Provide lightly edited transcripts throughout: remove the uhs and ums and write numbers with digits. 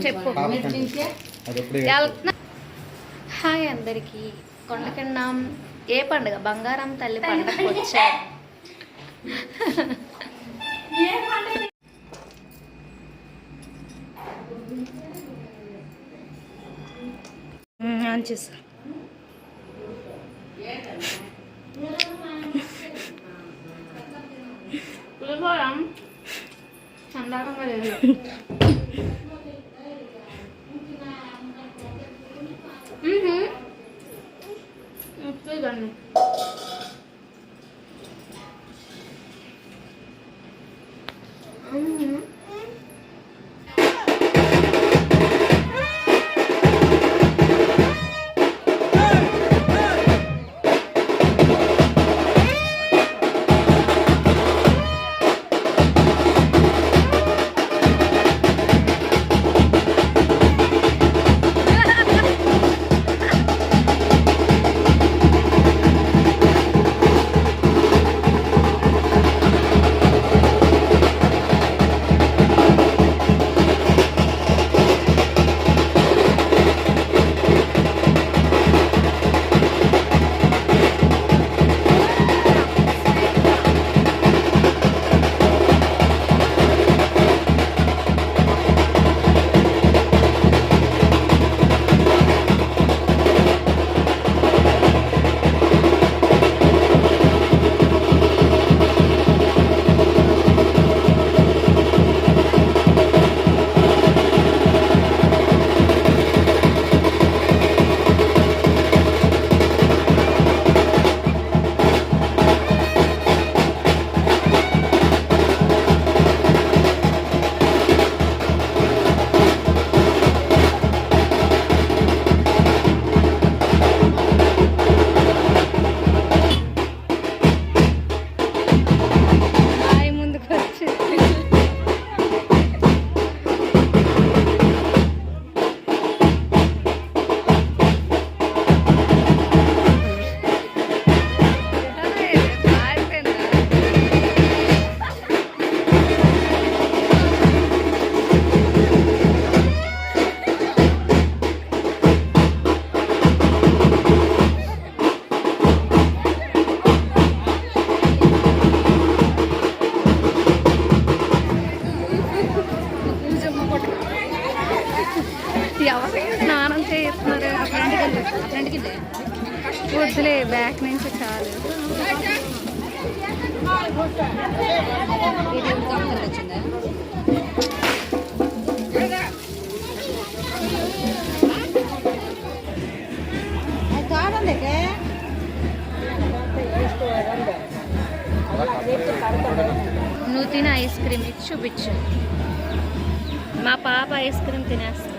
చెప్పు. హాయ్ అందరికి. కొండకిన్నాం ఏ పండుగ? బంగారం తల్లి పండుగ వచ్చారు. చేసా చందాకంగా లేదు. చూడండి స్నానం చేస్తున్నారు. వద్దులే, బ్యాక్ నుంచి చాలు. నువ్వు తిన ఐస్ క్రీమ్ ఇచ్చి చూపించు. మా పాప ఐస్ క్రీమ్ తినేస్తా.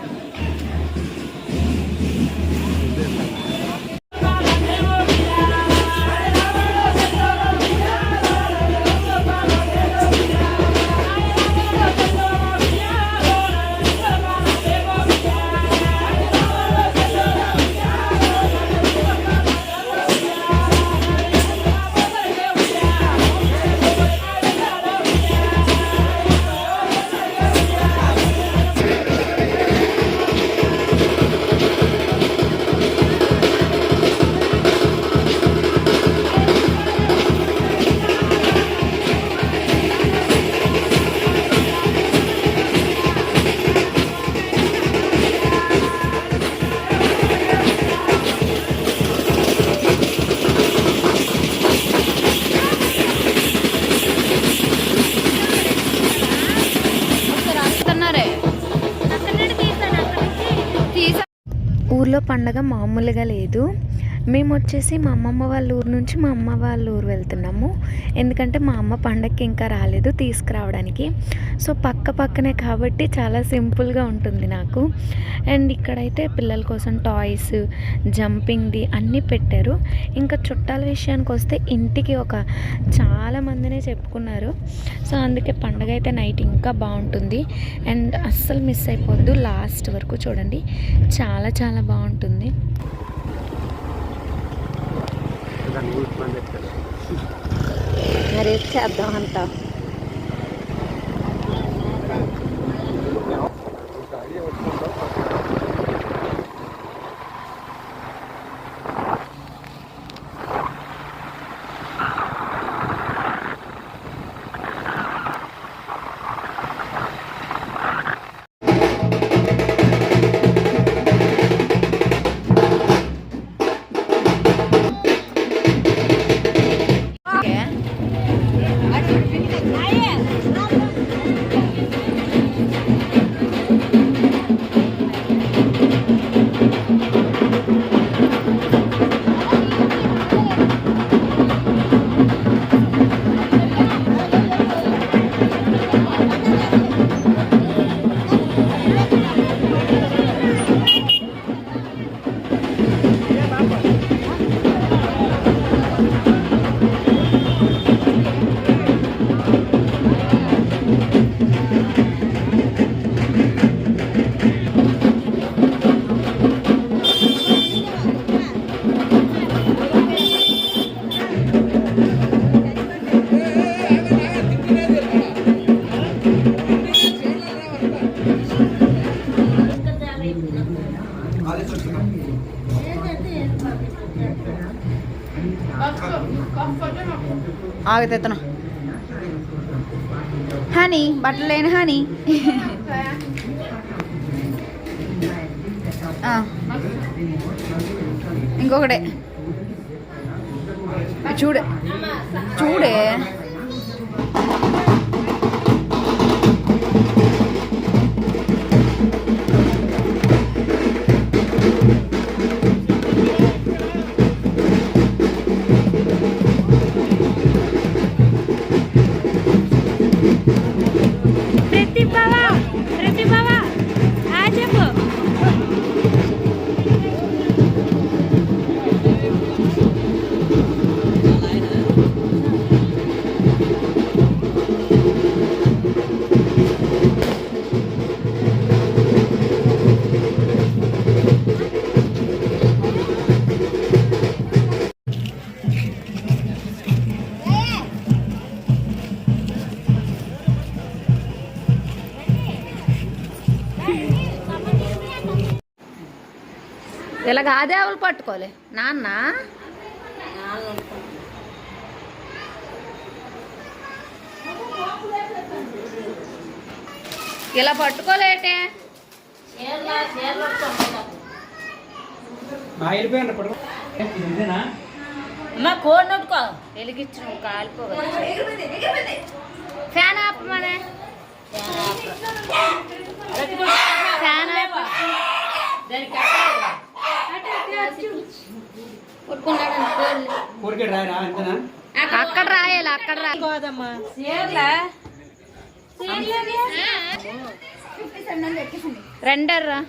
ఊర్లో పండగ మామూలుగా లేదు. మేము వచ్చేసి మా అమ్మమ్మ వాళ్ళ ఊరు నుంచి మా అమ్మ వాళ్ళ ఊరు వెళ్తున్నాము. ఎందుకంటే మా అమ్మ పండగకి ఇంకా రాలేదు తీసుకురావడానికి. సో పక్కనే కాబట్టి చాలా సింపుల్గా ఉంటుంది నాకు. అండ్ ఇక్కడైతే పిల్లల కోసం టాయ్స్, జంపింగ్ది అన్నీ పెట్టారు. ఇంకా చుట్టాల విషయానికి వస్తే ఇంటికి చాలా మందినే చెప్పుకున్నారు. సో అందుకే పండగ అయితే నైట్ ఇంకా బాగుంటుంది. అండ్ అస్సలు మిస్ అయిపోద్దు, లాస్ట్ వరకు చూడండి, చాలా చాలా బాగుంటుంది. మరి చేద్దాం అంతా. ఆగుతాను హనీ బట్టలు లేని హనీ ఇంకొకటే చూడే చూడే ఇలాగ ఆదేవులు పట్టుకోలే నాన్న ఇలా పట్టుకోలేటే కోడి నొట్టుకో వెలిగించు కాలిపోవాలి ఫ్యాన్ ఆపమనే ఫ్యాన్ అక్కడ రాయాలి అక్కడ రాదమ్మా రెండర్రా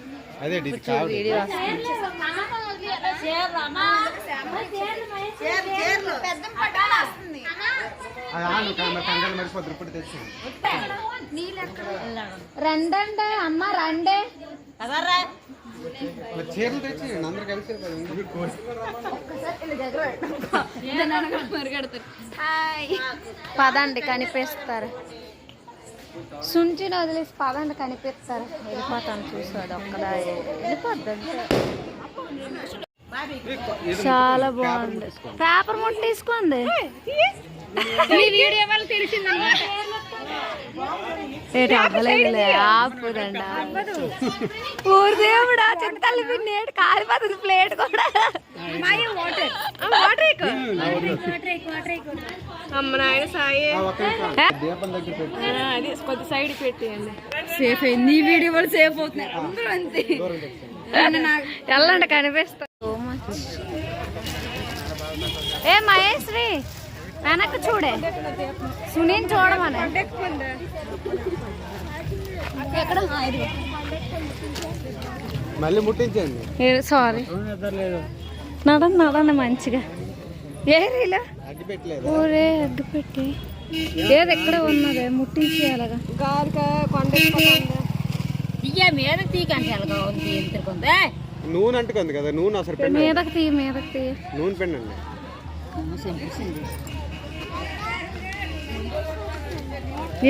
రెండండి అమ్మ రండే చీరలు తెచ్చి అందరు కలిసి పదండి కనిపిస్తారు సుంచిని వదిలేసి పదండి కనిపిస్తారు వెళ్ళిపోతాను చూసాడు ఒక్కదా వెళ్ళిపోద్ది చాలా బాగుంది పేపర్ ముట్ట తీసుకుంది అవ్వలేదులే ఆపుదండి ఊరు దేవుడా చింతకల్లి నేడు కాలిపోతుంది ప్లేట్ కూడా అమ్మ నాయన సాయి అది కొద్ది సైడ్ పెట్టేయండి సేఫ్ అయింది నీ వీడియో కూడా సేఫ్ అవుతున్నాయి అందరూ అంతే వెళ్ళండి కనిపిస్తా సో మచ్ ఏ మహేశ్వరి వెనక్కి చూడే సునీని చూడమని ఎక్కడ మళ్ళీ ముట్టించండి సారీ నడండి నడండి మంచిగా ఏరీలో ఊరే అడ్డు పెట్టి ఏది ఎక్కడ ఉన్నదే ముట్టించి అలాగా మీద తీకండి అలాగా నూనె అంటుకుంది కదా నూనె అసలు మీదకి తీ మీదకి తీ నూనె పెండండి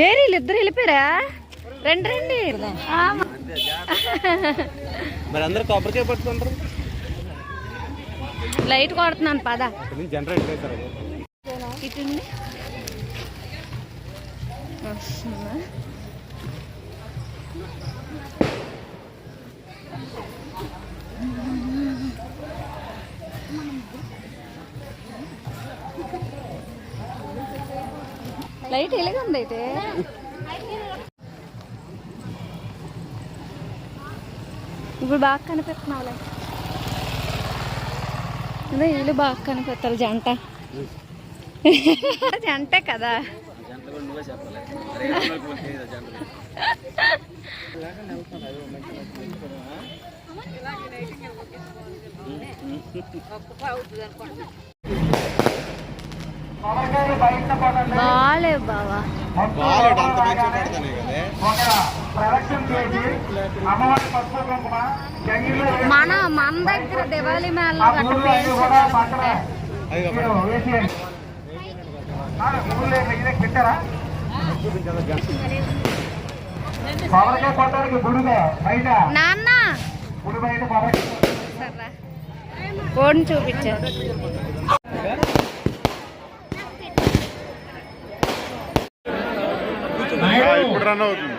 ఏరీలు ఇద్దరు వెళ్ళిపోయారా రండి రండి మరి అందరు కొబ్బరికాయ పట్టుకుంటారు లైట్ కొడుతున్నాను పద జనరేటర్ ఇటు వస్తుందా లైట్ ఎలాగుంది అయితే ఇప్పుడు బాగా కనిపిస్తున్నావులే అదే వీళ్ళు బాగా కనిపిస్తారు జంట జంటే కదా బాలే బావా మన దగ్గర దివాళీ మేళ పెట్టారా నాన్న కోడిని చూపించారు ఇప్పుడు రన్ అవుతుంది.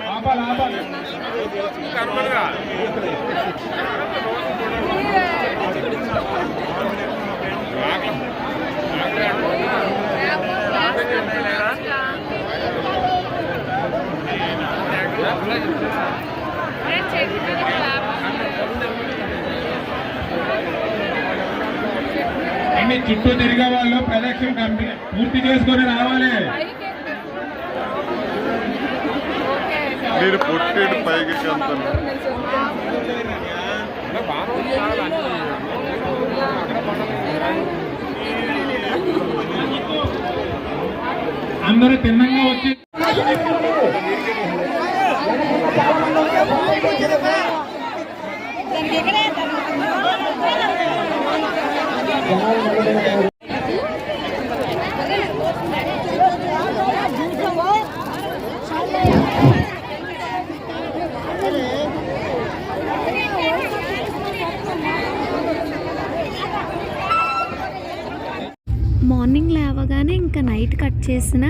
అన్ని చుట్టూ తిరిగే వాళ్ళు ప్రదక్షిణ పూర్తి చేసుకొని రావాలి. మీరు పొట్టేడు పైకి వెళ్తాను. అందరూ తిన్నంగా వచ్చి మార్నింగ్ లేవగానే ఇంకా నైట్ కట్ చేసిన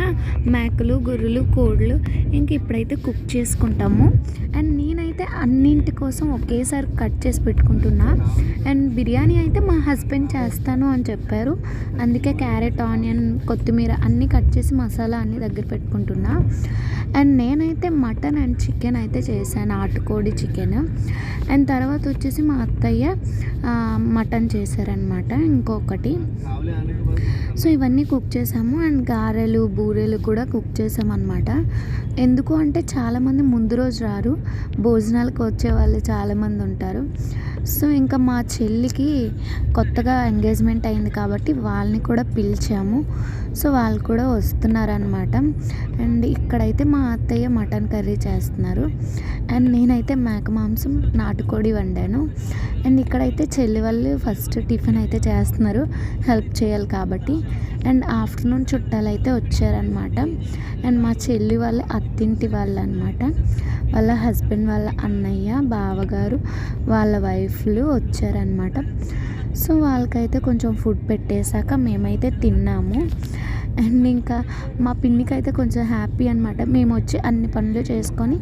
మేకలు గొర్రెలు కోళ్ళు ఇంక ఇప్పుడైతే కుక్ చేసుకుంటాము. అండ్ నేనైతే అన్నింటి కోసం ఒకేసారి కట్ చేసి పెట్టుకుంటున్నా. అండ్ బిర్యానీ అయితే మా హస్బెండ్ చేస్తాను అని చెప్పారు, అందుకే క్యారెట్ ఆనియన్ కొత్తిమీర అన్నీ కట్ చేసి మసాలా అన్నీ దగ్గర పెట్టుకుంటున్నా. అండ్ నేనైతే మటన్ అండ్ చికెన్ అయితే చేశాను, నాటుకోడి చికెన్. అండ్ తర్వాత వచ్చేసి మా అత్తయ్య మటన్ చేశారనమాట ఇంకొకటి. సో ఇవన్నీ కుక్ చేసాము. అండ్ గారెలు బూరెలు కూడా కుక్ చేసామన్నమాట. ఎందుకు అంటే చాలామంది ముందు రోజు రారు, భోజనాలకు వచ్చే వాళ్ళు చాలామంది ఉంటారు. సో ఇంకా మా చెల్లికి కొత్తగా ఎంగేజ్మెంట్ అయింది కాబట్టి వాళ్ళని కూడా పిలిచాము. సో వాళ్ళు కూడా వస్తున్నారనమాట. అండ్ ఇక్కడైతే మా అత్తయ్య మటన్ కర్రీ చేస్తున్నారు. అండ్ నేనైతే మేక మాంసం నాటుకోడి వండాను. అండ్ ఇక్కడైతే చెల్లి వాళ్ళు ఫస్ట్ టిఫిన్ అయితే చేస్తున్నారు, హెల్ప్ చేయాలి కాబట్టి. అండ్ ఆఫ్టర్నూన్ చుట్టాలు అయితే వచ్చారనమాట. అండ్ మా చెల్లి వాళ్ళ అత్తింటి వాళ్ళు అనమాట, వాళ్ళ హస్బెండ్ వాళ్ళ అన్నయ్య బావగారు వాళ్ళ వైఫ్లు వచ్చారనమాట. సో వాళ్ళకైతే కొంచెం ఫుడ్ పెట్టేశాక మేమైతే తిన్నాము. అండ్ ఇంకా మా పిన్నికి అయితే కొంచెం హ్యాపీ అనమాట, మేము వచ్చి అన్ని పనులు చేసుకొని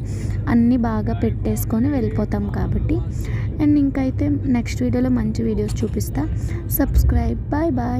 అన్నీ బాగా పెట్టేసుకొని వెళ్ళిపోతాం కాబట్టి. అండ్ ఇంకైతే నెక్స్ట్ వీడియోలో మంచి వీడియోస్ చూపిస్తా. సబ్స్క్రైబ్. Bye bye.